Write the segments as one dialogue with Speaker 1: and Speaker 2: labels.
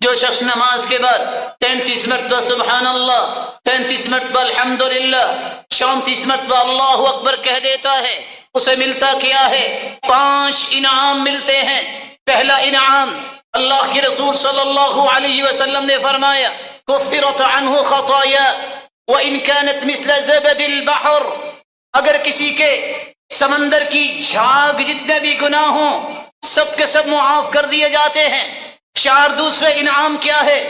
Speaker 1: جو شخص نماز کے بعد 33 مرتبہ سبحان اللہ، 33 مرتبہ الحمدللہ، 34 مرتبہ اللہ اکبر کہہ دیتا ہے، اسے ملتا کیا ہے؟ 5 انعام ملتے ہیں۔ پہلا انعام، اللہ کے رسول صلی اللہ علیہ وسلم نے فرمایا کفرت عنہ خطایا وان كانت مثل زبد البحر، اگر کسی کے سمندر کی جھاگ جتنے بھی گناہ ہوں سب کے سب معاف کر دیے جاتے ہیں۔ 4 دوسرے انعام کیا ہے؟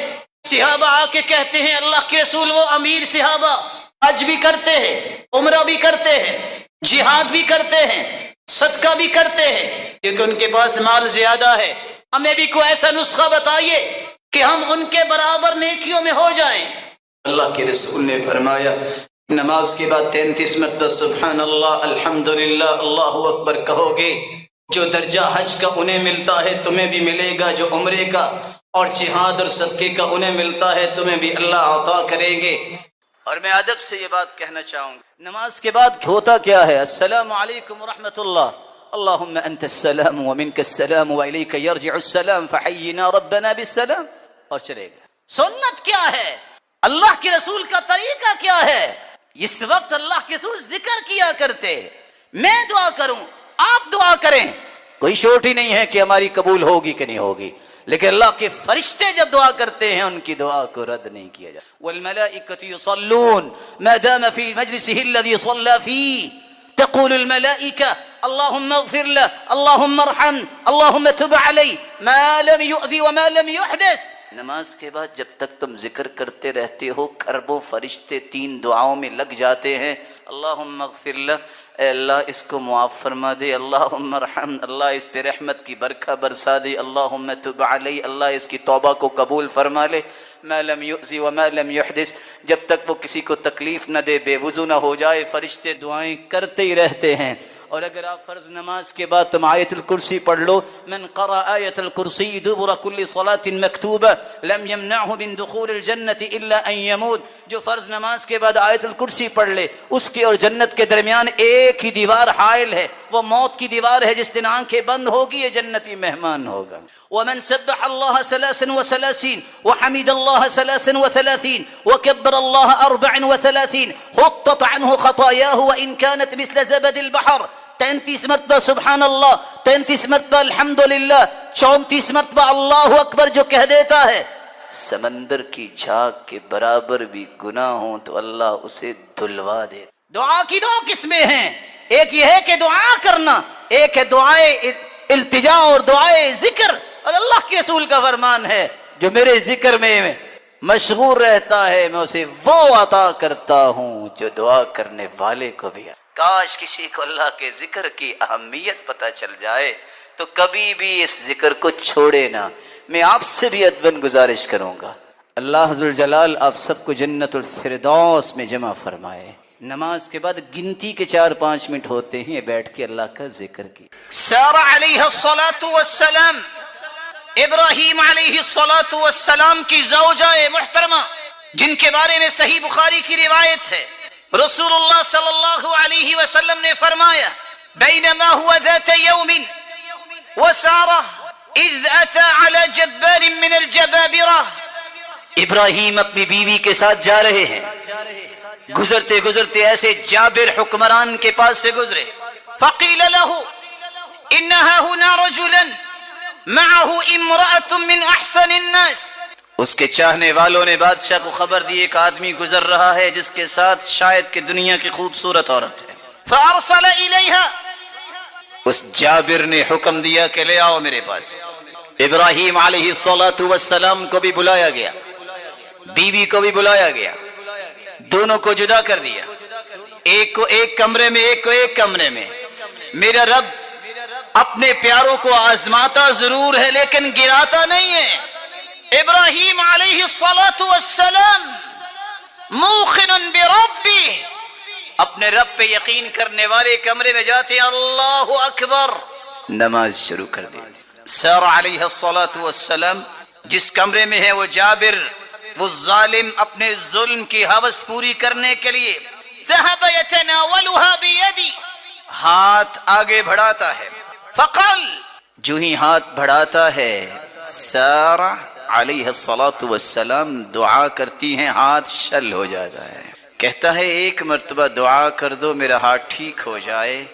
Speaker 1: صحابہ آ کے کہتے ہیں اللہ کے رسول وہ امیر صحابہ حج بھی کرتے ہیں، عمرہ بھی کرتے ہیں، جہاد بھی کرتے ہیں، صدقہ بھی کرتے ہیں، کیونکہ ان کے پاس مال زیادہ ہے، ہمیں بھی کوئی ایسا نسخہ بتائیے کہ ہم ان کے برابر نیکیوں میں ہو جائیں۔ اللہ کے رسول نے فرمایا نماز کے بعد 33 مرتبہ سبحان اللہ الحمدللہ اللہ اکبر کہو گے، جو درجہ حج کا انہیں ملتا ہے تمہیں بھی ملے گا، جو عمرے کا اور جہاد اور صدقے کا انہیں ملتا ہے تمہیں بھی اللہ عطا کریں گے۔ اور میں ادب سے یہ بات کہنا چاہوں گا، نماز کے بعد ہوتا کیا ہے؟ السلام علیکم ورحمۃ اللہ، اللہم انت السلام ومنک السلام والیک یرجع السلام فحینا ربنا بالسلام، اور چلے گا۔ سنت کیا ہے؟ اللہ کے رسول کا طریقہ کیا ہے؟ اس وقت اللہ کے رسول ذکر کیا کرتے، میں دعا کروں آپ دعا کریں، کوئی شورٹ ہی نہیں ہے کہ ہماری قبول ہوگی کہ نہیں ہوگی، لیکن اللہ کے فرشتے جب دعا کرتے ہیں ان کی دعا کو رد نہیں کیا جاتا۔ والملائکۃ یصلون ما دام فی مجلسہ الذی صلی فیہ، تقول الملائکہ اللہم اغفر لہ اللہم ارحم اللہم تب علیہ ما لم یؤذی وما لم یحدث۔ نماز کے بعد جب تک تم ذکر کرتے رہتے ہو اربوں فرشتے 3 دعاؤں میں لگ جاتے ہیں، اللہم اغفر لہ، اے اللہ اس کو معاف فرما دے، اللہم ارحم، اللہ اس پہ رحمت کی برکھا برسا دے، اللہم تب علیہ، اللہ اس کی توبہ کو قبول فرما لے، ما لم یؤذی وما لم یحدث، جب تک وہ کسی کو تکلیف نہ دے، بے وضو نہ ہو جائے، فرشتے دعائیں کرتے ہی رہتے ہیں۔ اور اگر آپ فرض نماز کے بعد تم آیت الکرسی پڑھ لو، من قرأ آیت الکرسی دبر کل صلاة مکتوبہ لم یمنعہ من دخول الجنة الا ان یموت، جو فرض نماز کے بعد آیت الکرسی پڑھ لے اس کے اور جنت کے درمیان ایک ہی دیوار حائل ہے، وہ موت کی دیوار ہے، جس دن آنکھیں بند ہوگی یہ جنتی مہمان ہوگا۔ ومن سبح اللہ 33 وحمد اللہ 33 وکبر اللہ 34 حطت عنہ خطایاہ وان كانت مثل زبد البحر، 33 مرتبہ سبحان اللہ، 33 مرتبہ الحمدللہ، 34 مرتبہ اللہ اکبر جو کہہ دیتا ہے، سمندر کی جھاگ کے برابر بھی گناہ ہوں تو اللہ اسے دھلوا دے۔ دعا کی 2 قسمیں ہیں، ایک یہ ہے کہ دعا کرنا، ایک ہے دعائے التجا اور دعائے ذکر، اور اللہ کے رسول کا فرمان ہے جو میرے ذکر میں مشغول رہتا ہے میں اسے وہ عطا کرتا ہوں جو دعا کرنے والے کو بھی۔ کاش کسی کو اللہ کے ذکر کی اہمیت پتہ چل جائے تو کبھی بھی اس ذکر کو چھوڑے نہ۔ میں آپ سے بھی ادباً گزارش کروں گا، اللہ ذوالجلال آپ سب کو جنت الفردوس میں جمع فرمائے۔ نماز کے بعد گنتی کے 4-5 منٹ ہوتے ہیں، بیٹھ کے اللہ کا ذکر کی۔ سارہ علیہ الصلاۃ والسلام، ابراہیم علیہ الصلاۃ والسلام کی زوجہ محترمہ، جن کے بارے میں صحیح بخاری کی روایت ہے، رسول اللہ صلی اللہ علیہ وسلم نے فرمایا بینما هو ذات یوم وسارہ اذ اتى على جبار من الجبابرہ، ابراہیم اپنی بیوی کے ساتھ جا رہے ہیں، گزرتے گزرتے ایسے جابر حکمران کے پاس سے گزرے، فقیل له انها هنا رجلا معه امرأة من احسن الناس، اس کے چاہنے والوں نے بادشاہ کو خبر دی ایک آدمی گزر رہا ہے جس کے ساتھ شاید کہ دنیا کی خوبصورت عورت ہے، فارسل الیها، اس جابر نے حکم دیا کہ لے آؤ میرے پاس۔ ابراہیم علیہ الصلاۃ والسلام کو بھی بلایا گیا، بیوی کو بھی بلایا گیا، دونوں کو جدا کر دیا، ایک کو ایک کمرے میں ایک کو ایک کمرے میں۔ میرا رب اپنے پیاروں کو آزماتا ضرور ہے لیکن گراتا نہیں ہے۔ ابراہیم علیہ الصلاۃ والسلام موقن بربی، اپنے رب پہ یقین کرنے والے کمرے میں جاتے اللہ اکبر، نماز شروع کر دی۔ سارہ علیہ الصلاۃ والسلام جس کمرے میں ہے وہ جابر، وہ ظالم اپنے ظلم کی ہوس پوری کرنے کے لیے ذهب يتناولها بيدي، ہاتھ آگے بڑھاتا ہے، فقال، جو ہی ہاتھ بڑھاتا ہے سارہ علیہ الصلاۃ والسلام دعا کرتی ہیں، ہاتھ شل ہو جاتا ہے. کہتا ہے ایک مرتبہ دعا کر دو میرا ہاتھ ٹھیک ہو جائے،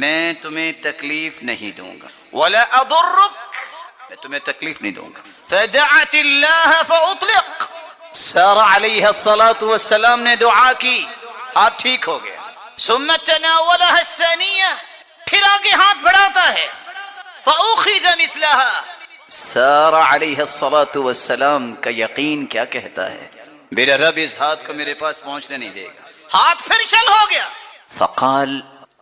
Speaker 1: میں تمہیں تکلیف نہیں دوں گا. ولا اضرک، میں تمہیں تکلیف نہیں دوں گا. فدعت اللہ فاطلق، سارہ علیہ الصلاۃ والسلام نے دعا کی، ہاتھ ٹھیک ہو گیا. ثم تناولها الثانیہ، پھر آگے ہاتھ بڑھاتا ہے. فاخذ مثلها، سارہ علیہ الصلاۃ والسلام کا یقین کیا کہتا ہے، میرا رب اس ہاتھ کو میرے پاس پہنچنے نہیں دے گا. ہاتھ پھر شل ہو گیا. فقال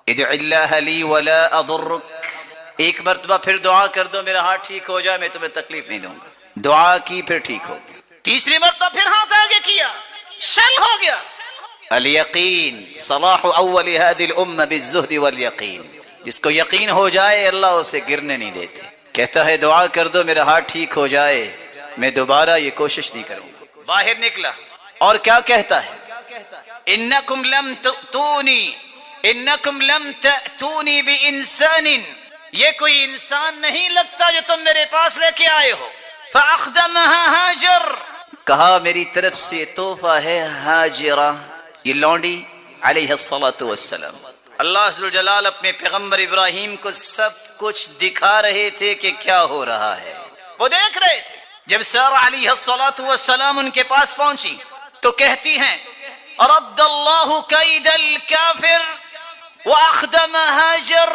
Speaker 1: ادع اللہ لی ولا اضرک، ایک مرتبہ پھر دعا کر دو میرا ہاتھ ٹھیک ہو جائے، میں تمہیں تکلیف نہیں دوں گا. دعا کی پھر ٹھیک ہو گیا. تیسری مرتبہ پھر ہاتھ آگے کیا، شل ہو گیا. الیقین صلاح اول هذه الامه بالزہد والیقین، جس کو یقین ہو جائے اللہ اسے گرنے نہیں دیتے. کہتا ہے دعا کر دو میرا ہاتھ ٹھیک ہو جائے، میں دوبارہ یہ کوشش نہیں کروں گا. باہر نکلا اور کیا کہتا ہے، انکم لم تؤتونی، انکم لم تأتونی بانسان، یہ کوئی انسان نہیں لگتا جو تم میرے پاس لے کے آئے ہو. فاخدمها ہاجر، کہا میری طرف سے تحفہ ہے ہاجرہ، یہ لونڈی علیہ الصلاۃ والسلام. اللہ عز و جلال اپنے پیغمبر ابراہیم کو سب کچھ دکھا رہے تھے کہ کیا ہو رہا ہے، وہ دیکھ رہے تھے. جب سارہ علیہ الصلاۃ والسلام ان کے پاس پہنچی تو کہتی ہیں رد اللہ کید الکافر واخدم ہاجر،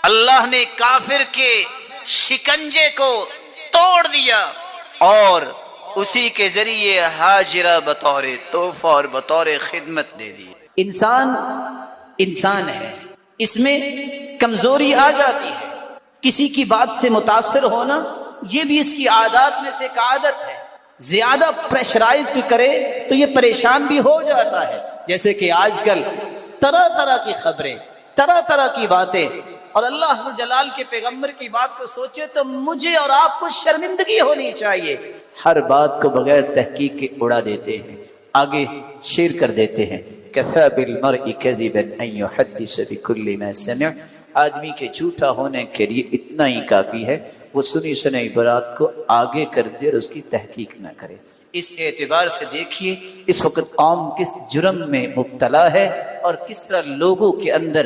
Speaker 1: اللہ نے کافر کے شکنجے کو توڑ دیا اور اسی کے ذریعے ہاجرہ بطور تحفہ اور بطور خدمت دے دی. انسان ہے، اس میں کمزوری آ جاتی ہے، کسی کی بات سے متاثر ہونا یہ بھی اس کی عادات میں سے ایک عادت ہے. زیادہ پریشرائز بھی کرے تو یہ پریشان بھی ہو جاتا ہے. جیسے کہ آج کل طرح طرح کی خبریں، طرح طرح کی باتیں، اور اللہ عز و جلال کے پیغمبر کی بات کو سوچے تو مجھے اور آپ کو شرمندگی ہونی چاہیے. ہر بات کو بغیر تحقیق کے اڑا دیتے ہیں، آگے شیئر کر دیتے ہیں. کفى بالمرء كذبا ان يحدث بكل ما سمع، آدمی کے جھوٹا ہونے کے لیے اتنا ہی کافی ہے وہ سنی سنائی بات کو آگے کر دے اور اس کی تحقیق نہ کرے. اس اعتبار سے دیکھیے اس وقت قوم کس جرم میں مبتلا ہے اور کس طرح لوگوں کے اندر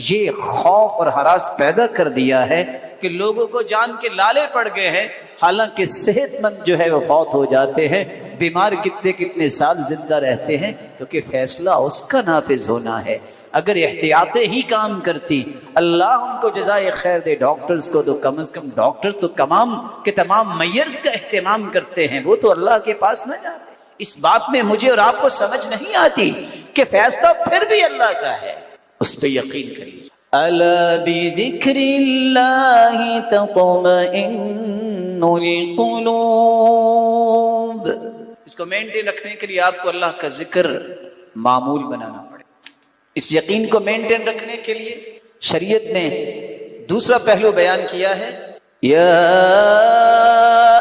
Speaker 1: یہ خوف اور ہراس پیدا کر دیا ہے کہ لوگوں کو جان کے لالے پڑ گئے ہیں، حالانکہ صحت مند جو ہے وہ فوت ہو جاتے ہیں، بیمار کتنے سال زندہ رہتے ہیں، کیونکہ فیصلہ اس کا نافذ ہونا ہے. اگر احتیاطیں ہی کام کرتی، اللہ ان کو جزائے خیر دے، ڈاکٹرز کو تو کم از کم ڈاکٹرز تو تمام میئرز کا اہتمام کرتے ہیں، وہ تو اللہ کے پاس نہ جاتے. اس بات میں مجھے اور آپ کو سمجھ نہیں آتی کہ فیصلہ پھر بھی اللہ کا ہے، اس پہ یقین کریے. الا بذکر اللہ تطمئن القلوب، اس کو مینٹین رکھنے کے لیے آپ کو اللہ کا ذکر معمول بنانا پڑے. اس یقین کو مینٹین رکھنے کے لیے شریعت نے دوسرا پہلو بیان کیا ہے. یا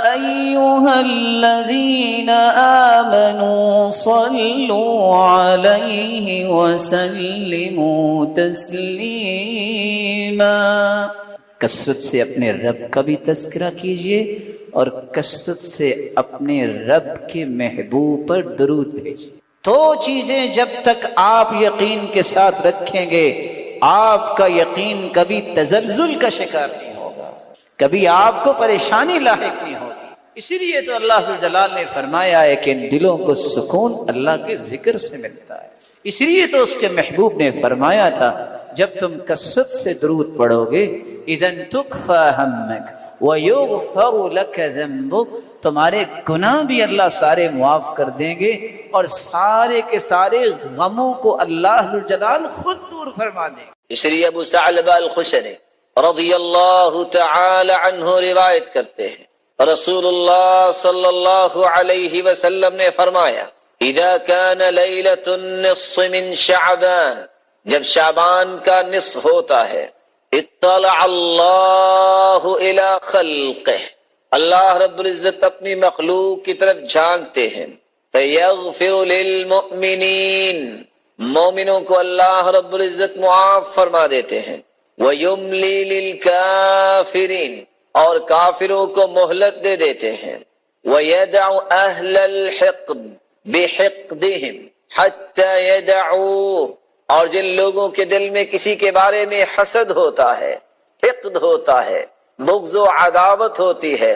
Speaker 1: ایھا الذین آمنوا صلوا علیہ وسلموا تسلیما، کثرت سے اپنے رب کا بھی تذکرہ کیجئے اور کثرت سے اپنے رب کے محبوب پر درود بھیجئے. دو چیزیں جب تک آپ یقین کے ساتھ رکھیں گے آپ کا یقین کبھی تزلزل کا شکار نہیں ہوگا، کبھی آپ کو پریشانی لاحق نہیں ہوگی. اسی لیے تو اللہ جلال نے فرمایا ہے کہ ان دلوں کو سکون اللہ کے ذکر سے ملتا ہے. اسی لیے تو اس کے محبوب نے فرمایا تھا جب تم کثرت سے درود پڑھو گے اذن تکفی ہمک وَيُغْفَرُ لَكَ ذَنْبُكَ، تمہارے گناہ بھی اللہ سارے معاف کر دیں گے اور سارے کے سارے غموں کو اللہ ذوالجلال خود دور فرما دیں. اس لیے ابو ثعلبہ الخشنی رضی اللہ تعالی عنہ روایت کرتے ہیں رسول اللہ صلی اللہ علیہ وسلم نے فرمایا اذا كان لیلۃ النصف من شعبان، جب شعبان کا نصف ہوتا ہے، اطلع اللہ الی خلقہ، اللہ رب العزت اپنی مخلوق کی طرف جھانکتے ہیں. فیغفر للمؤمنین، مومنوں کو اللہ رب العزت معاف فرما دیتے ہیں. ویملی للکافرین، اور کافروں کو مہلت دے دیتے ہیں.
Speaker 2: وَيَدَعُ أَهْلَ الْحِقْدِ بِحِقْدِهِمْ حَتَّى يَدَعُوهُ، اور جن لوگوں کے دل میں کسی کے بارے میں حسد ہوتا ہے، حقد ہوتا ہے، بغض و عداوت ہوتی ہے،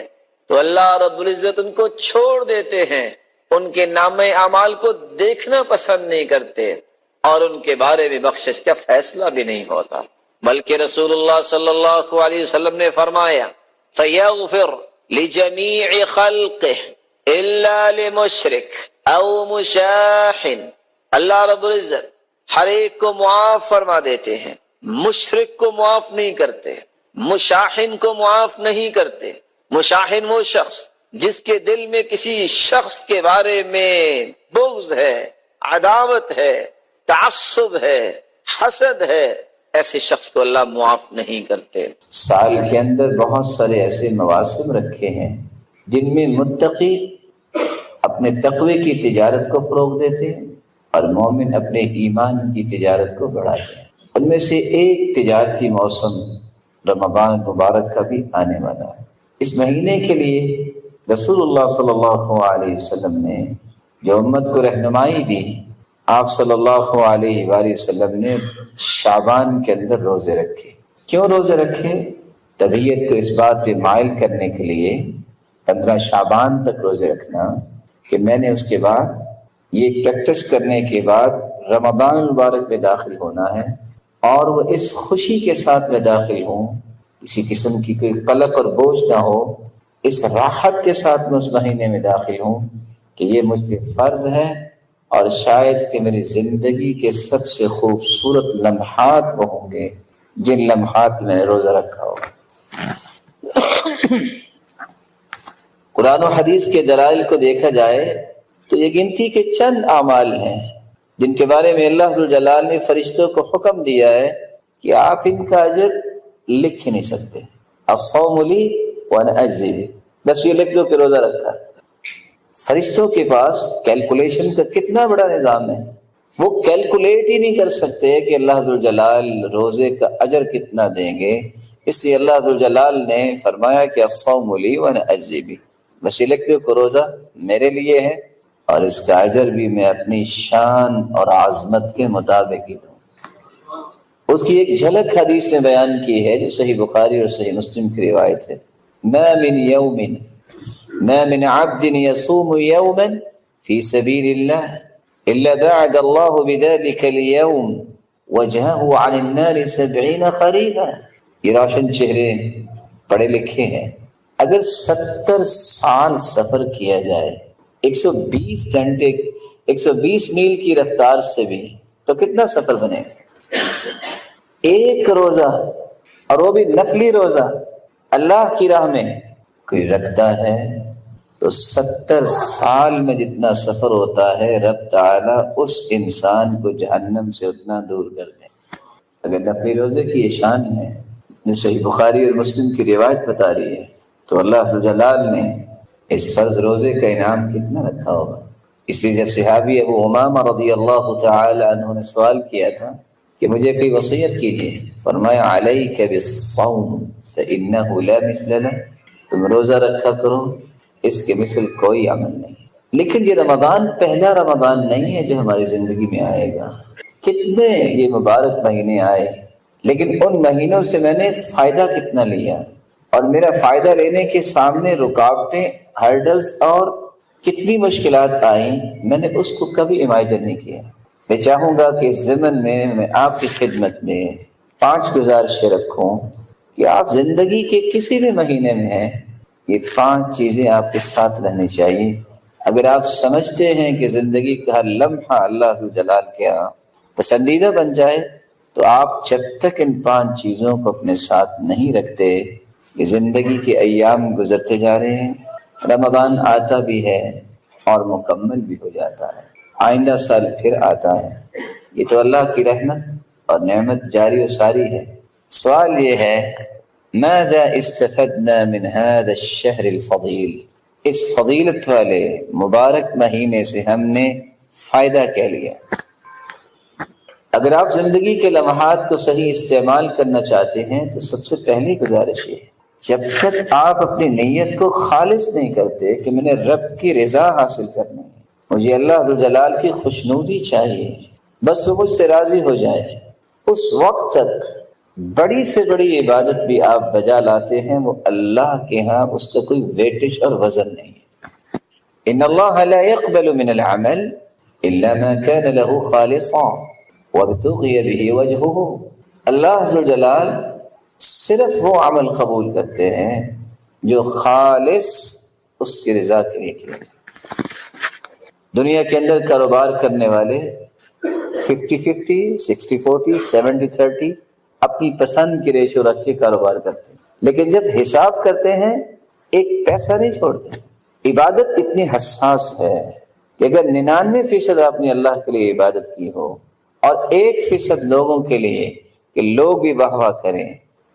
Speaker 2: تو اللہ رب العزت ان کو چھوڑ دیتے ہیں، ان کے نامہ اعمال کو دیکھنا پسند نہیں کرتے، اور ان کے بارے میں بخشش کا فیصلہ بھی نہیں ہوتا۔ بلکہ رسول اللہ صلی اللہ علیہ وسلم نے فرمایا فَيَغْفِرْ لِجَمِيعِ خَلْقِهِ إِلَّا لِمُشْرِكٍ أَوْ مُشَاحٍ، اللہ رب العزت ہر ایک کو معاف فرما دیتے ہیں، مشرک کو معاف نہیں کرتے، مشاحن کو معاف نہیں کرتے۔ مشاحن وہ شخص جس کے دل میں کسی شخص کے بارے میں بغض ہے، عداوت ہے، تعصب ہے، حسد ہے، ایسے شخص کو اللہ معاف نہیں کرتے۔
Speaker 3: سال کے اندر بہت سارے ایسے مواسم رکھے ہیں جن میں متقی اپنے تقوی کی تجارت کو فروغ دیتے ہیں اور مومن اپنے ایمان کی تجارت کو بڑھاتے ہیں۔ ان میں سے ایک تجارتی موسم رمضان مبارک کا بھی آنے والا ہے۔ اس مہینے کے لیے رسول اللہ صلی اللہ علیہ وسلم نے جو امت کو رہنمائی دی، آپ صلی اللہ علیہ وآلہ وسلم نے شعبان کے اندر روزے رکھے۔ کیوں روزے رکھے؟ طبیعت کو اس بات پہ مائل کرنے کے لیے 15 شعبان تک روزے رکھنا کہ میں نے اس کے بعد یہ پریکٹس کرنے کے بعد رمضان المبارک میں داخل ہونا ہے، اور وہ اس خوشی کے ساتھ میں داخل ہوں، کسی قسم کی کوئی قلق اور بوجھ نہ ہو، اس راحت کے ساتھ میں اس مہینے میں داخل ہوں کہ یہ مجھ پہ فرض ہے، اور شاید کہ میری زندگی کے سب سے خوبصورت لمحات وہ ہوں گے جن لمحات میں نے روزہ رکھا ہو۔ قرآن و حدیث کے دلائل کو دیکھا جائے تو یہ گنتی کے چند اعمال ہیں جن کے بارے میں اللہ ذوالجلال نے فرشتوں کو حکم دیا ہے کہ آپ ان کا اجر لکھ ہی نہیں سکتے۔ الصوم لی وانا اجزی بہ، بس یہ لکھ دو کہ روزہ رکھا۔ فرشتوں کے پاس کیلکولیشن کا کتنا بڑا نظام ہے، وہ کیلکولیٹ ہی نہیں کر سکتے کہ اللہ ذوالجلال روزے کا اجر کتنا دیں گے، اس لیے اللہ ذوالجلال نے فرمایا کہ الصوم لی وانا اجزی بہ، بس یہ لکھ دو کہ روزہ میرے لیے ہے اور اس کا اجر بھی میں اپنی شان اور عظمت کے مطابق ہی دوں۔ اس کی ایک جھلک حدیث نے بیان کی ہے جو صحیح بخاری اور صحیح مسلم کی روایت ہے، ما من عبد يصوم يوما في سبيل الله إلا بعد الله بذلك اليوم وجهه عن النار 70 خريفا۔ یہ روشن چہرے پڑھے لکھے ہیں، اگر 70 سال سفر کیا جائے 120 گھنٹے 120 میل کی رفتار سے بھی تو کتنا سفر بنے گا؟ ایک روزہ، اور وہ بھی نفلی روزہ اللہ کی راہ میں کوئی رکھتا ہے تو 70 سال میں جتنا سفر ہوتا ہے رب تعالیٰ اس انسان کو جہنم سے اتنا دور کر دیں۔ اگر نفلی روزے کی یہ شان ہے جو صحیح بخاری اور مسلم کی روایت بتا رہی ہے، تو اللہ جلال نے اس فرض روزے کا انعام کتنا رکھا ہوگا۔ اس لیے جب صحابی ابو امامہ رضی اللہ تعالی عنہ نے سوال کیا تھا کہ مجھے کوئی وصیت کیجیے، فرمایا علیک بالصوم فإنہ لا مثل لہ، تم روزہ رکھا کرو، اس کے مثل کوئی عمل نہیں۔ لیکن یہ رمضان پہلا رمضان نہیں ہے جو ہماری زندگی میں آئے گا، کتنے یہ مبارک مہینے آئے، لیکن ان مہینوں سے میں نے فائدہ کتنا لیا، اور میرا فائدہ لینے کے سامنے رکاوٹیں، ہرڈلز اور کتنی مشکلات آئیں، میں نے اس کو کبھی امیجن نہیں کیا۔ میں چاہوں گا کہ اس ضمن میں آپ کی خدمت میں 5 گزارشیں رکھوں کہ آپ زندگی کے کسی بھی مہینے میں ہیں، یہ 5 چیزیں آپ کے ساتھ رہنی چاہیے۔ اگر آپ سمجھتے ہیں کہ زندگی کا ہر لمحہ اللہ جلال کے یہاں پسندیدہ بن جائے، تو آپ جب تک ان 5 چیزوں کو اپنے ساتھ نہیں رکھتے، یہ زندگی کے ایام گزرتے جا رہے ہیں، رمضان آتا بھی ہے اور مکمل بھی ہو جاتا ہے، آئندہ سال پھر آتا ہے۔ یہ تو اللہ کی رحمت اور نعمت جاری و ساری ہے۔ سوال یہ ہے ماذا استفدنا من هذا الشهر الفضیل، اس فضیلت والے مبارک مہینے سے ہم نے فائدہ کیا لیا؟ اگر آپ زندگی کے لمحات کو صحیح استعمال کرنا چاہتے ہیں تو سب سے پہلی گزارش یہ جب تک آپ اپنی نیت کو خالص نہیں کرتے کہ میں نے رب کی رضا حاصل کرنی ہے، مجھے اللہ ذوالجلال کی خوشنودی چاہیے، بس وہ مجھ سے راضی ہو جائے، اس وقت تک بڑی سے بڑی عبادت بھی آپ بجا لاتے ہیں، وہ اللہ کے ہاں اس کا کوئی ویٹیج اور وزن نہیں ہے۔ ان اللہ لا يقبل من العمل الا ما كان له خالصا وابتغي به وجهه، اللہ ذوالجلال صرف وہ عمل قبول کرتے ہیں جو خالص اس کی رضا کے لیے کیا جائے۔ دنیا کے اندر کاروبار کرنے والے 50-50، 60-40، 70-30 اپنی پسند کی ریشو رکھ کے کاروبار کرتے ہیں، لیکن جب حساب کرتے ہیں ایک پیسہ نہیں چھوڑتے۔ عبادت اتنی حساس ہے کہ اگر 99% آپ نے اللہ کے لیے عبادت کی ہو اور 1% لوگوں کے لیے کہ لوگ بھی واہ واہ کریں،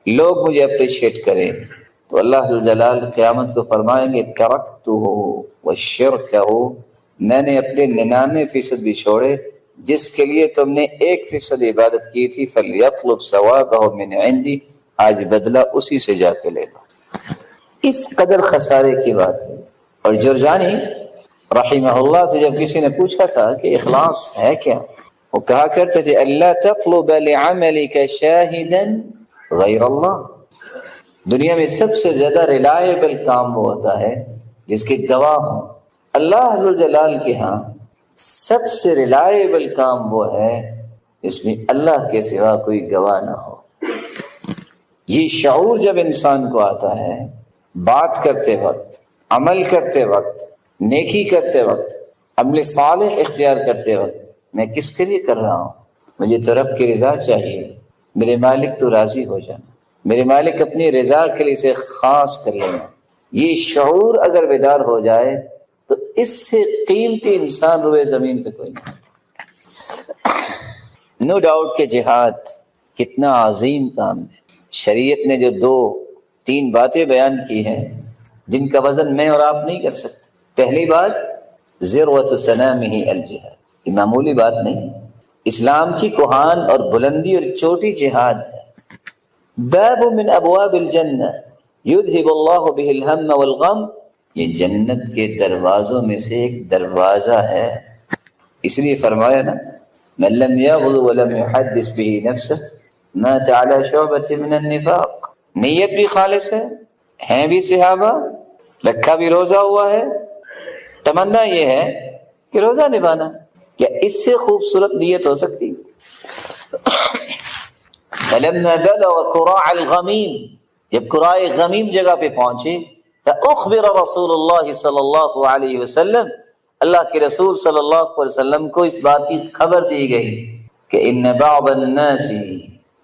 Speaker 3: لوگ مجھے اپریشیٹ کریں، تو اللہ ذوالجلال قیامت کو فرمائیں گے ترکتہ وشرکہ، میں نے اپنے 99% بھی چھوڑے جس کے لیے تم نے 1% عبادت کی تھی، فلیطلب ثوابہ من عندی، آج بدلہ اسی سے جا کے لے لو۔ اس قدر خسارے کی بات ہے۔ اور جرجانی رحمہ اللہ سے جب کسی نے پوچھا تھا کہ اخلاص ہے کیا، وہ کہا کرتے تھے اللہ تطلب لعملک شاہدا غیر اللہ، دنیا میں سب سے زیادہ ریلائبل کام وہ ہوتا ہے جس کے گواہ ہوں۔ اللہ ذوالجلال کے ہاں سب سے ریلائبل کام وہ ہے جس میں اللہ کے سوا کوئی گواہ نہ ہو۔ یہ شعور جب انسان کو آتا ہے، بات کرتے وقت، عمل کرتے وقت، نیکی کرتے وقت، عمل صالح اختیار کرتے وقت، میں کس کے لیے کر رہا ہوں؟ مجھے تو رب کی رضا چاہیے، میرے مالک تو راضی ہو جانا، میرے مالک اپنی رضا کے لیے اسے خاص کر لینا۔ یہ شعور اگر بیدار ہو جائے تو اس سے قیمتی انسان روئے زمین پہ کوئی نہیں۔ نو ڈاؤٹ کہ جہاد کتنا عظیم کام ہے۔ شریعت نے جو 2-3 باتیں بیان کی ہیں جن کا وزن میں اور آپ نہیں کر سکتے۔ پہلی بات ذروۃ سنامہ الجہاد، یہ معمولی بات نہیں، اسلام کی کوہان اور بلندی اور چوٹی جہاد ہے۔ باب من ابواب الجنہ یذہب اللہ بہ الہم والغم، یہ جنت کے دروازوں میں سے ایک دروازہ ہے، اس لیے فرمایا نا من لم یغدو ولم یحدث بہ نفسہ مات علی شعبۃ من النفاق۔ نیت بھی خالص ہے، ہیں بھی صحابہ، رکھا بھی روزہ ہوا ہے، تمنا یہ ہے کہ روزہ نبھانا، کیا اس سے خوبصورت نیت ہو سکتی؟ فلما بلغ قراع الغمیم، جب قراع غمیم جگہ پہ پہنچے، فاخبر رسول اللہ صلی اللہ علیہ وسلم، اللہ کے رسول صلی اللہ علیہ وسلم کو اس بات کی خبر دی گئی کہ ان بعض الناس،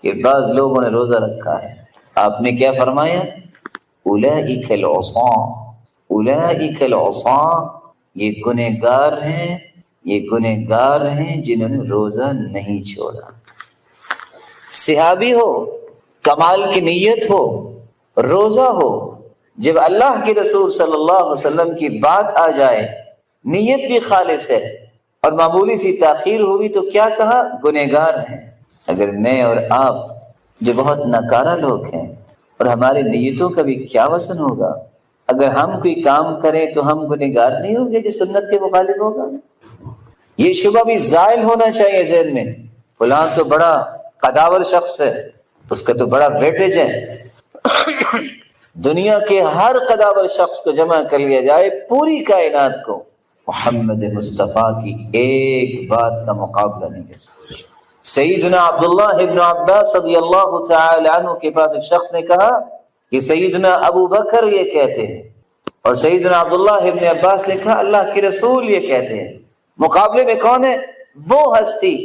Speaker 3: کہ بعض لوگوں نے روزہ رکھا ہے۔ آپ نے کیا فرمایا؟ اولئک العصاة، اولئک العصاة، یہ گنہگار ہیں، یہ گنہگار ہیں جنہوں نے روزہ نہیں چھوڑا۔ صحابی ہو، کمال کی نیت ہو، روزہ ہو، جب اللہ کے رسول صلی اللہ علیہ وسلم کی بات آ جائے، نیت بھی خالص ہے اور معمولی سی تاخیر ہوئی تو کیا کہا؟ گنہگار ہیں۔ اگر میں اور آپ جو بہت ناکارہ لوگ ہیں اور ہماری نیتوں کا بھی کیا وزن ہوگا، اگر ہم کوئی کام کریں تو ہم گنہگار نہیں ہوں گے جو سنت کے مخالف ہوگا؟ یہ شبہ بھی زائل ہونا چاہیے ذہن میں، فلاں تو بڑا قداور شخص ہے، اس کا تو بڑا ویٹیج ہے۔ دنیا کے ہر قداور شخص کو جمع کر لیا جائے، پوری کائنات کو، محمد مصطفیٰ کی ایک بات کا مقابلہ نہیں کر سکتا۔ سیدنا عبداللہ ابن عباس رضی اللہ تعالی عنہ کے پاس ایک شخص نے کہا کہ سیدنا ابو بکر یہ کہتے ہیں، اور سیدنا عبداللہ ابن عباس نے کہا اللہ کے رسول یہ کہتے ہیں۔ مقابلے میں کون ہے؟ وہ ہستی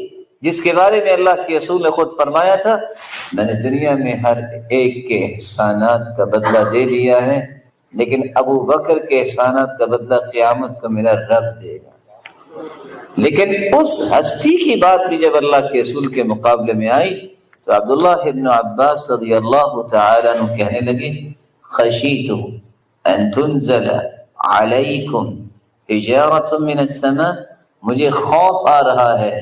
Speaker 3: جس کے بارے میں اللہ کے رسول نے خود فرمایا تھا میں نے دنیا میں ہر ایک کے احسانات کا بدلہ دے دیا ہے، لیکن ابو بکر کے احسانات کا بدلہ قیامت کو میرا رب دے گا۔ لیکن اس ہستی کی بات بھی جب اللہ کے رسول کے مقابلے میں آئی تو عبداللہ ابن عباس رضی اللہ تعالی عنہ کہنے لگے خشیت ان تنزل علیکم حجارۃ من السماء، مجھے خوف آ رہا ہے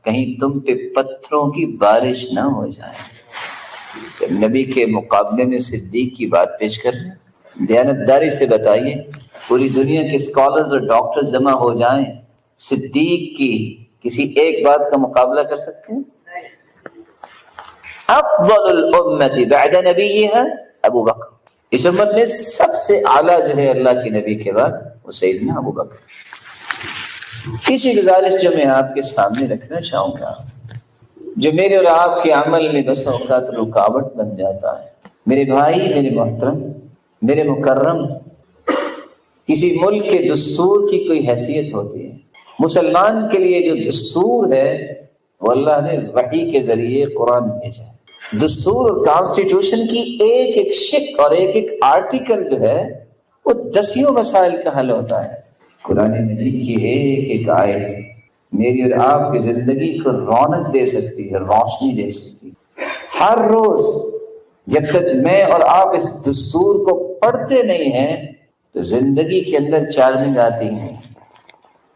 Speaker 3: کہیں تم پہ پتھروں کی بارش نہ ہو جائے۔ جب نبی کے مقابلے میں صدیق کی بات پیش کر رہے ہیں، دیانتداری سے بتائیے، پوری دنیا کے اسکالرز اور ڈاکٹر جمع ہو جائیں، صدیق کی کسی ایک بات کا مقابلہ کر سکتے ہیں؟ افضل الامت بعد نبیہا ابو بکر، اس امت میں سب سے اعلیٰ جو ہے اللہ کے نبی کے بعد وہ سیدنا ابو بکر۔ تیسری گزارش جو میں آپ کے سامنے رکھنا چاہوں گا، جو میرے اور آپ کے عمل میں بس اوقات رکاوٹ بن جاتا ہے، میرے بھائی، میرے محترم، میرے مکرم، کسی ملک کے دستور کی کوئی حیثیت ہوتی ہے۔ مسلمان کے لیے جو دستور ہے وہ اللہ نے وحی کے ذریعے قرآن بھیجا ہے۔ دستور اور کانسٹیٹیوشن کی ایک ایک شق اور ایک ایک آرٹیکل جو ہے وہ دسیوں مسائل کا حل ہوتا ہے۔ قرآن مجید کی ایک ایک آیت میری اور آپ کی زندگی کو رونق دے سکتی ہے، روشنی دے سکتی ہے۔ ہر روز جب تک میں اور آپ اس دستور کو پڑھتے نہیں ہیں تو زندگی کے اندر چارمنگ آتی نہیں،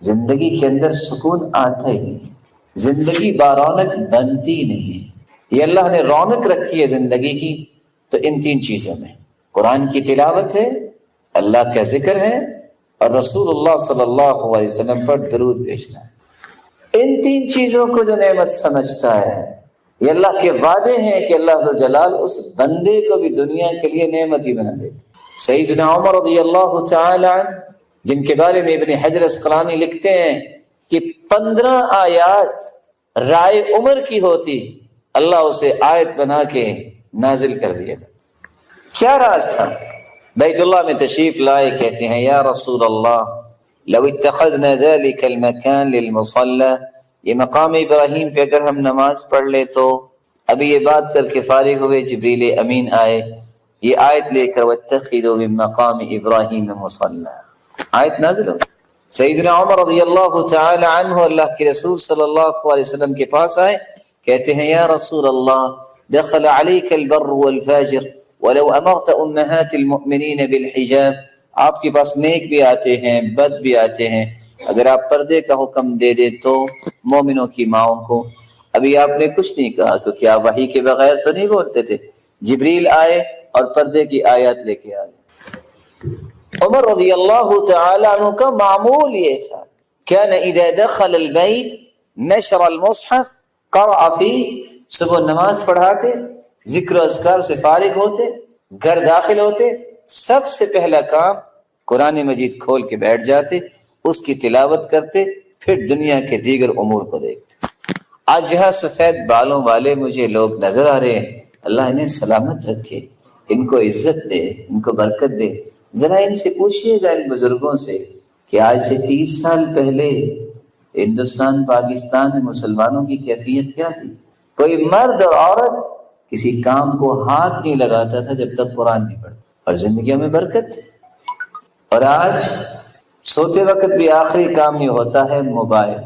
Speaker 3: زندگی کے اندر سکون آتا ہی نہیں، زندگی بارونق بنتی نہیں۔ یہ اللہ نے رونق رکھی ہے زندگی کی تو ان تین چیزوں میں، قرآن کی تلاوت ہے، اللہ کا ذکر ہے، اور رسول اللہ صلی اللہ علیہ وسلم پر درود بھیجنا ہے۔ ان تین چیزوں کو جو نعمت سمجھتا ہے، یہ اللہ کے وعدے ہیں کہ اللہ ذو جلال اس بندے کو بھی دنیا کے لیے نعمت ہی بنا دیتے۔ سیدنا عمر رضی اللہ تعالی عنہ، جن کے بارے میں ابن حجر اسقلانی لکھتے ہیں کہ 15 آیات رائے عمر کی ہوتی، اللہ اسے آیت بنا کے نازل کر دیا۔ کیا راز تھا؟ بیت اللہ میں تشریف لائے، کہتے ہیں یا رسول اللہ لو اتخذنا ذلك المكان للمصلى، یہ مقام ابراہیم پہ اگر ہم نماز پڑھ لے تو۔ ابھی یہ بات کر کے فارغ ہوئے، جبریل امین آئے، یہ آیت لے کر واتخذوا من مقام ابراہیم مصلی، آیت نازل ہو۔ سیدنا عمر رضی اللہ تعالی عنہ اللہ کے رسول صلی اللہ علیہ وسلم کے پاس آئے، کہتے ہیں یا رسول اللہ دخل علیک البر والفاجر ولو امرت امہات المؤمنین بالحجاب، آپ کے پاس نیک بھی آتے ہیں، بد بھی آتے ہیں، اگر آپ پردے کا حکم دے دے تو مومنوں کی ماؤں کو۔ ابھی آپ نے کچھ نہیں کہا کیونکہ آپ وحی کے بغیر تو نہیں بولتے تھے، جبریل آئے اور پردے کی آیات لے کے آئے۔ عمر رضی اللہ تعالی عنہ کا معمول یہ تھا، کان اذا دخل البیت نشر المصحف قرأ فيه، صبح نماز پڑھاتے، ذکر و اذکار سے فارغ ہوتے، گھر داخل ہوتے، سب سے پہلا کام قرآن مجید کھول کے بیٹھ جاتے، اس کی تلاوت کرتے، پھر دنیا کے دیگر امور کو دیکھتے۔ آج یہاں سفید بالوں والے مجھے لوگ نظر آ رہے ہیں، اللہ انہیں سلامت رکھے، ان کو عزت دے، ان کو برکت دے۔ ذرا ان سے پوچھئے گا، ان بزرگوں سے، کہ آج سے 30 سال پہلے ہندوستان پاکستان میں مسلمانوں کی کیفیت کیا تھی؟ کوئی مرد اور عورت کسی کام کو ہاتھ نہیں لگاتا تھا جب تک قرآن نہیں پڑھتا، اور زندگیوں میں برکت تھی۔ اور آج سوتے وقت بھی آخری کام یہ ہوتا ہے موبائل،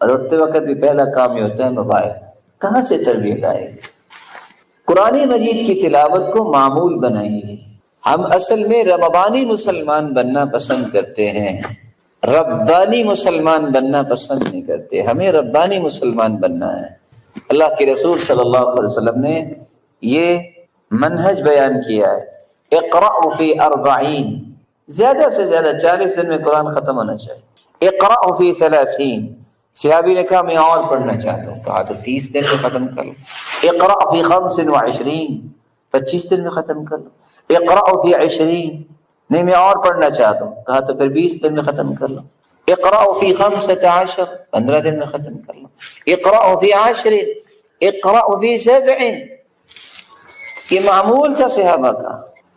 Speaker 3: اور اٹھتے وقت بھی پہلا کام یہ ہوتا ہے موبائل۔ کہاں سے تربیت آئے گی؟ قرآن مجید کی تلاوت کو معمول بنائیے۔ ہم اصل میں رمضانی مسلمان بننا پسند کرتے ہیں، ربانی مسلمان بننا پسند نہیں کرتے، ہمیں ربانی مسلمان بننا ہے۔ اللہ کے رسول صلی اللہ علیہ وسلم نے یہ منہج بیان کیا ہے، اقرأ فی 40، زیادہ سے زیادہ 40 دن میں قرآن ختم ہونا چاہیے۔ اقرأ فی 30، صحابی نے کہا میں اور پڑھنا چاہتا ہوں، کہا تو 30 دن میں ختم کر لو۔ اقرأ فی 25، 25 دن میں ختم کر لو۔ اقرأ فی 20، نہیں میں اور پڑھنا چاہتا ہوں، کہا تو پھر 20 دن میں ختم کر لو۔ اقرأ فی 15، 15 دن میں ختم کر لو۔ اقرأ فی 10، اقرأ فی 7، یہ معمول تھا صحابہ کا۔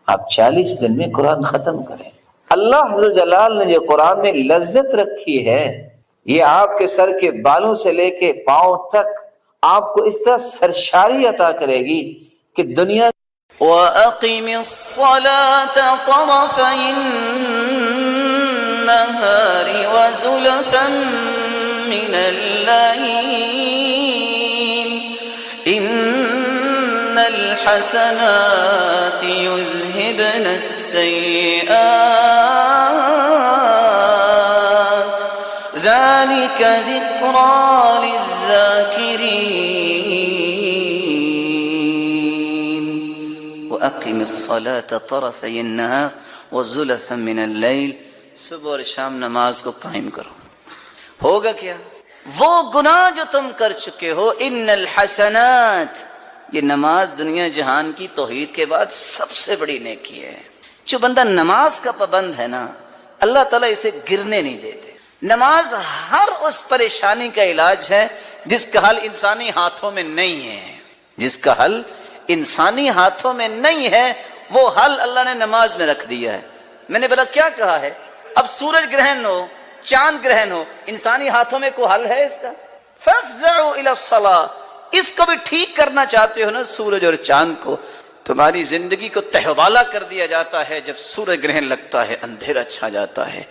Speaker 3: آپ 40 دن میں قرآن ختم کریں۔ اللہ عز و جلال نے جو قرآن میں لذت رکھی ہے، یہ آپ کے سر کے بالوں سے لے کے پاؤں تک آپ کو اس طرح سرشاری عطا کرے گی کہ دنیا
Speaker 1: وَأَقِمِ الصَّلَاةَ طَرَفَيِ النَّهَارِ وَزُلَفًا مِّنَ اللَّيْلِ إِنَّ الْحَسَنَاتِ يُذْهِبْنَ السَّيِّئَاتِ ذَلِكَ ذِكْرَى لِلذَّاكِرِينَ۔ وَأَقِمِ الصَّلَاةَ طَرَفَيِ النَّهَارِ وَزُلَفًا مِنَ اللَّيْلِ، صبح اور شام نماز کو قائم کرو. ہوگا کیا؟ وہ گناہ جو تم کر چکے ہو، ان الحسنات، یہ نماز دنیا جہان کی توحید کے بعد سب سے بڑی نیکی ہے. جو بندہ نماز کا پابند ہے نا، اللہ تعالیٰ اسے گرنے نہیں دیتے. نماز ہر اس پریشانی کا علاج ہے جس کا حل انسانی ہاتھوں میں نہیں ہے. جس کا حل انسانی ہاتھوں میں نہیں ہے، وہ حل اللہ نے نماز میں رکھ دیا ہے. میں نے بولا کیا کہا ہے؟ اب سورج گرہن ہو، چاند گرہن ہو، انسانی ہاتھوں میں کوئی حل ہے اس کا؟ فَافْزَعُوا إِلَى الصَّلَاةِ، اس کو بھی ٹھیک کرنا چاہتے ہو نا سورج اور چاند کو، تمہاری زندگی کو تہوالا کر دیا جاتا ہے. جب سورج گرہن لگتا ہے اندھیرا چھا جاتا ہے.